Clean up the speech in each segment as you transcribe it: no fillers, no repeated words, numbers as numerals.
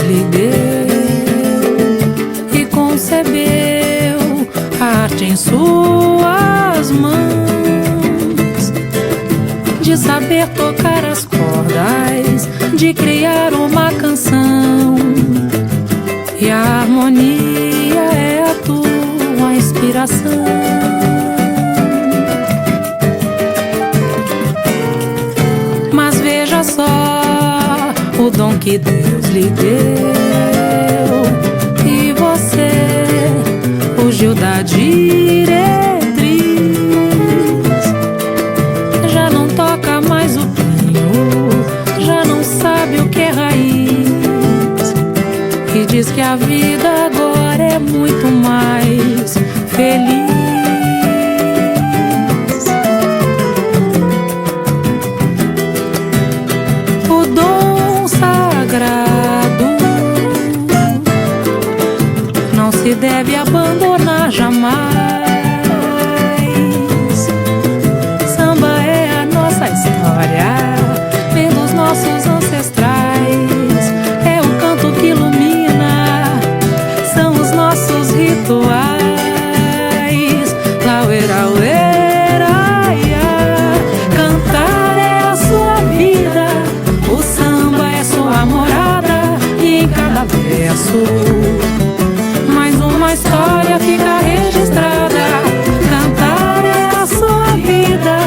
lhe deu e concebeu a arte em suas mãos, de saber tocar as cordas, de criar uma canção. E a harmonia é a tua inspiração. Mas veja só o dom que Deus lhe deu, e você fugiu da diretriz. Já não toca mais o pinho, já não sabe o que é raiz, e diz que a vida agora é muito mais feliz. O dom sagrado não se deve abandonar jamais. Samba é a nossa história, vem dos nossos ancestrais. É o canto que ilumina, são os nossos rituais. Lauera, uera, ia. Cantar é a sua vida, o samba é sua morada, e em cada verso mais uma história fica registrada. Cantar é a sua vida,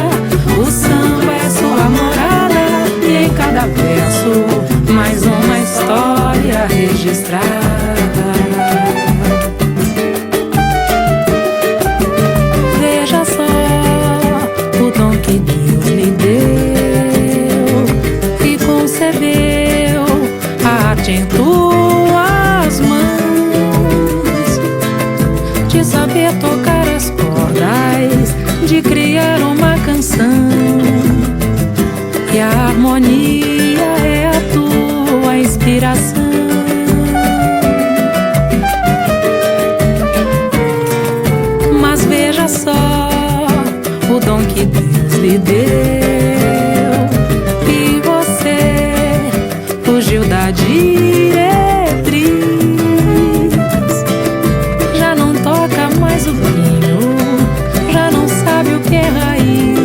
o samba é sua morada, e em cada verso mais uma história registrada. Veja só o dom que Deus lhe deu e concebeu a arte em tuas mãos, de saber tocar as cordas, de criar uma canção. E a harmonia é a tua inspiração. Mas veja só o dom que Deus lhe deu, e você fugiu da diretriz. Já não toca mais o pinho, já não sabe o que é raiz,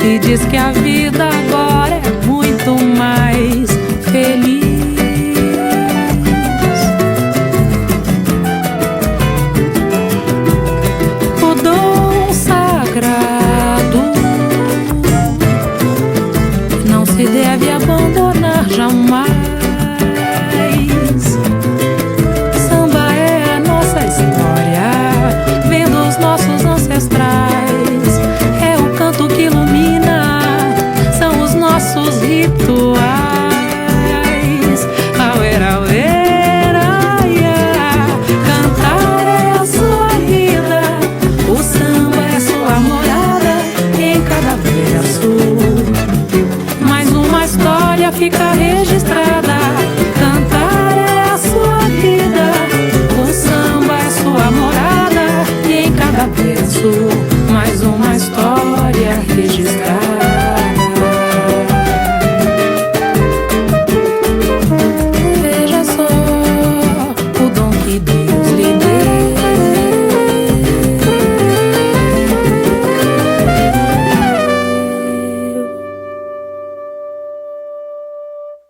e diz que a vida agora é muito mais feliz. O dom sagrado não se deve abandonar jamais. Samba é a nossa história, vem dos nossos ancestrais. É o canto que ilumina, são os nossos rituais. Auera, uera, ia. Cantar é a sua vida, o samba é sua morada, e em cada verso mais uma história fica registrada. Cantar é a sua vida, o samba é sua morada, e em cada verso mais uma história registrada.